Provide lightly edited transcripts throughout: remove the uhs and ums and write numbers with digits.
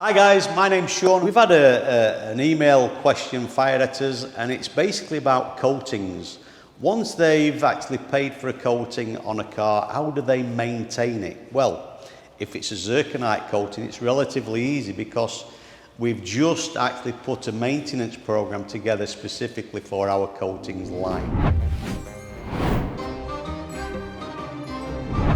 Hi guys, my name's Sean. We've had an email question fired at us, and it's basically about coatings. Once they've actually paid for a coating on a car, how do they maintain it? Well, if it's a Zirconite coating, it's relatively easy because we've just actually put a maintenance program together specifically for our coatings line.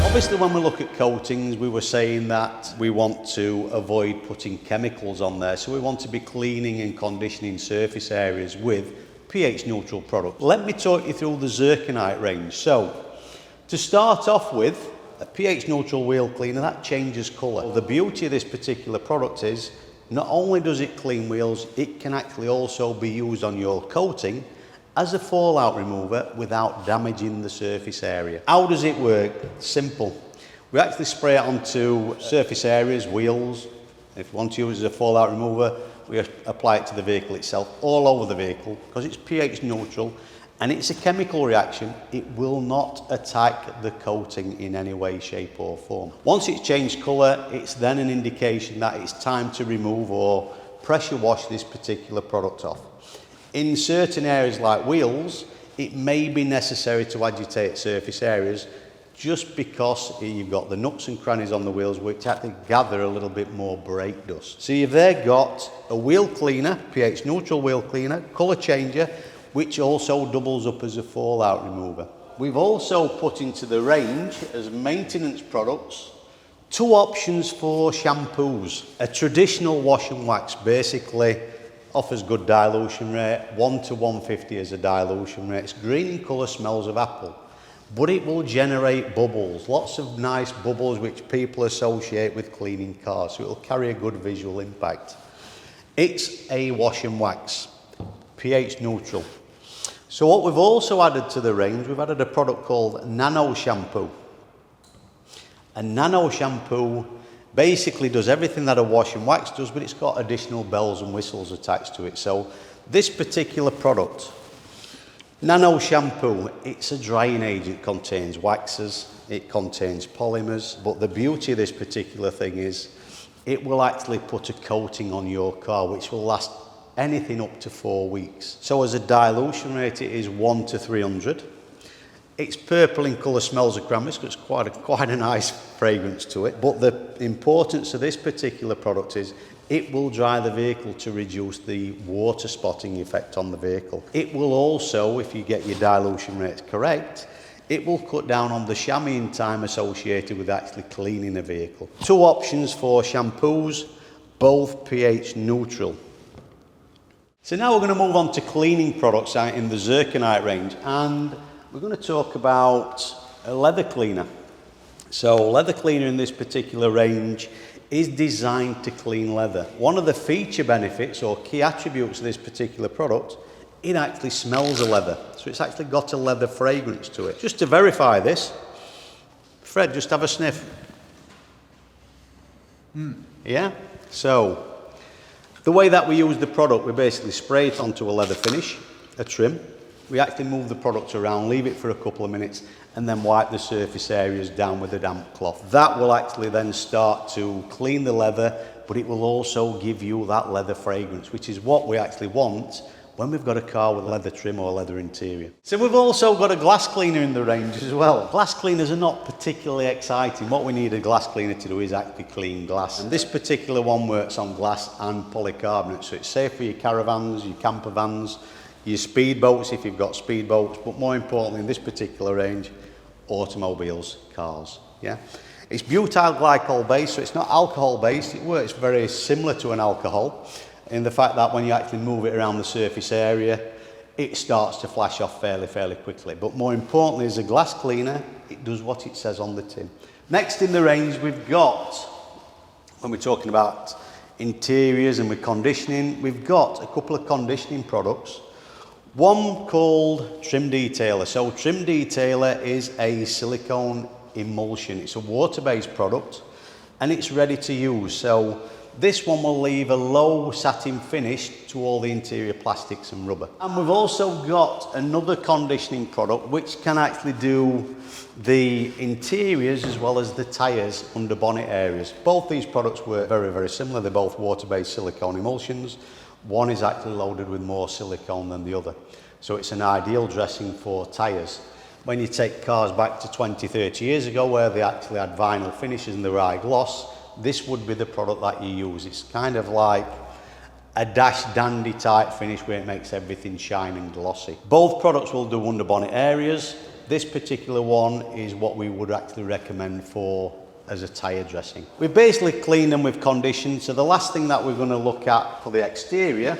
Obviously, when we look at coatings, we were saying that we want to avoid putting chemicals on there. So we want to be cleaning and conditioning surface areas with pH neutral product. Let me talk you through the Zirconite range. So to start off with, a pH neutral wheel cleaner, that changes colour. The beauty of this particular product is not only does it clean wheels, it can actually also be used on your coating as a fallout remover without damaging the surface area. How does it work? Simple. We actually spray it onto surface areas, wheels. If we want to use it as a fallout remover, we apply it to the vehicle itself, all over the vehicle, because it's pH neutral and it's a chemical reaction. It will not attack the coating in any way, shape or form. Once it's changed colour, it's then an indication that it's time to remove or pressure wash this particular product off. In certain areas like wheels, it may be necessary to agitate surface areas just because you've got the nooks and crannies on the wheels which actually gather a little bit more brake dust. So you've there got a wheel cleaner, pH neutral wheel cleaner, colour changer, which also doubles up as a fallout remover. We've also put into the range as maintenance products 2 options for shampoos. A traditional wash and wax basically offers good dilution rate, 1 to 150 as a dilution rate. It's green in colour, smells of apple, but it will generate bubbles, lots of nice bubbles which people associate with cleaning cars, so it will carry a good visual impact. It's a wash and wax, pH neutral. So what we've also added to the range, we've added a product called Nano Shampoo. A Nano Shampoo basically does everything that a wash and wax does, but it's got additional bells and whistles attached to it. So this particular product, Nano Shampoo, it's a drying agent. It contains waxes, it contains polymers, but the beauty of this particular thing is it will actually put a coating on your car which will last anything up to 4 weeks. So as a dilution rate, it is 1 to 300. It's purple in colour, smells of cranberries, so it's quite a nice fragrance to it. But the importance of this particular product is it will dry the vehicle to reduce the water spotting effect on the vehicle. It will also, if you get your dilution rates correct, it will cut down on the chamoising time associated with actually cleaning a vehicle. 2 options for shampoos, both pH neutral. So now we're going to move on to cleaning products out in the Zirconite range, and we're going to talk about a leather cleaner. So leather cleaner in this particular range is designed to clean leather. One of the feature benefits or key attributes of this particular product, it actually smells of leather. So it's actually got a leather fragrance to it. Just to verify this, Fred, just have a sniff. Yeah? So the way that we use the product, we basically spray it onto a leather finish, a trim. We actually move the product around, leave it for a couple of minutes, and then wipe the surface areas down with a damp cloth. That will actually then start to clean the leather, but it will also give you that leather fragrance, which is what we actually want when we've got a car with leather trim or leather interior. So we've also got a glass cleaner in the range as well. Glass cleaners are not particularly exciting. What we need a glass cleaner to do is actually clean glass. And this particular one works on glass and polycarbonate, so it's safe for your caravans, your camper vans, your speedboats if you've got speedboats, but more importantly in this particular range, automobiles, cars. Yeah, it's butyl glycol based, so it's not alcohol based. It works very similar to an alcohol in the fact that when you actually move it around the surface area, it starts to flash off fairly quickly. But more importantly, as a glass cleaner, it does what it says on the tin. Next in the range we've got, when we're talking about interiors and with conditioning, we've got a couple of conditioning products. One called Trim Detailer. So Trim Detailer is a silicone emulsion. It's a water-based product and it's ready to use. So this one will leave a low satin finish to all the interior plastics and rubber. And we've also got another conditioning product which can actually do the interiors as well as the tyres under bonnet areas. Both these products work very, very similar. They're both water-based silicone emulsions. One is actually loaded with more silicone than the other. So it's an ideal dressing for tyres. When you take cars back to 20, 30 years ago where they actually had vinyl finishes and they were high gloss, this would be the product that you use. It's kind of like a dash dandy type finish where it makes everything shine and glossy. Both products will do under bonnet areas. This particular one is what we would actually recommend for as a tyre dressing. We basically clean them with condition. So the last thing that we're going to look at for the exterior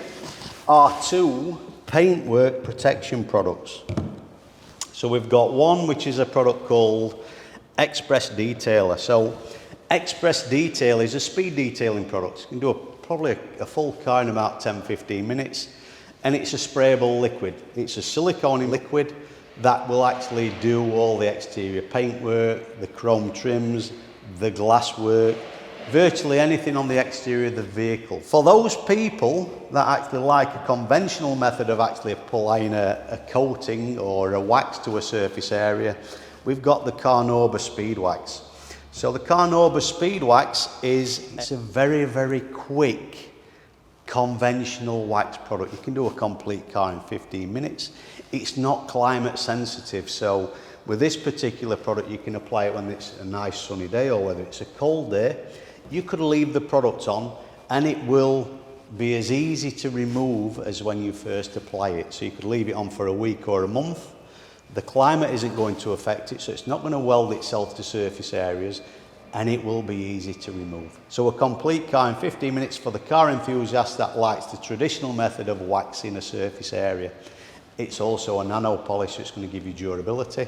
are two paintwork protection products. So we've got one which is a product called Express Detailer. So Express Detail is a speed detailing product. You can do probably a full car in about 10-15 minutes, and it's a sprayable liquid. It's a silicone liquid that will actually do all the exterior paintwork, the chrome trims, the glass work, virtually anything on the exterior of the vehicle. For those people that actually like a conventional method of actually applying a coating or a wax to a surface area, we've got the Carnauba Speed Wax. So the Carnauba Speed Wax it's a very, very quick conventional wax product. You can do a complete car in 15 minutes. It's not climate sensitive, so with this particular product you can apply it when it's a nice sunny day or whether it's a cold day. You could leave the product on and it will be as easy to remove as when you first apply it. So you could leave it on for a week or a month. The climate isn't going to affect it, so it's not going to weld itself to surface areas, and it will be easy to remove. So a complete car in 15 minutes for the car enthusiast that likes the traditional method of waxing a surface area. It's also a nano polish, so it's going to give you durability.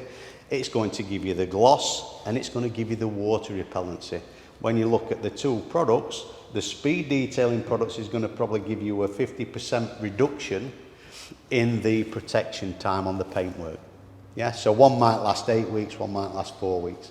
It's going to give you the gloss, and it's going to give you the water repellency. When you look at the two products, the speed detailing products is going to probably give you a 50% reduction in the protection time on the paintwork. Yeah, so one might last 8 weeks, one might last 4 weeks.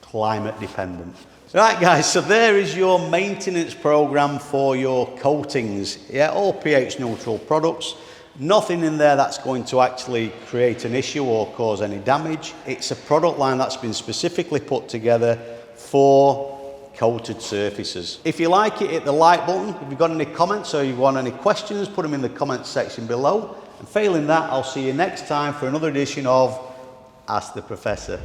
Climate dependent. Right guys, so there is your maintenance program for your coatings. Yeah, all pH neutral products. Nothing in there that's going to actually create an issue or cause any damage. It's a product line that's been specifically put together for coated surfaces. If you like it, hit the like button. If you've got any comments or you want any questions, put them in the comments section below. And failing that, I'll see you next time for another edition of Ask the Professor.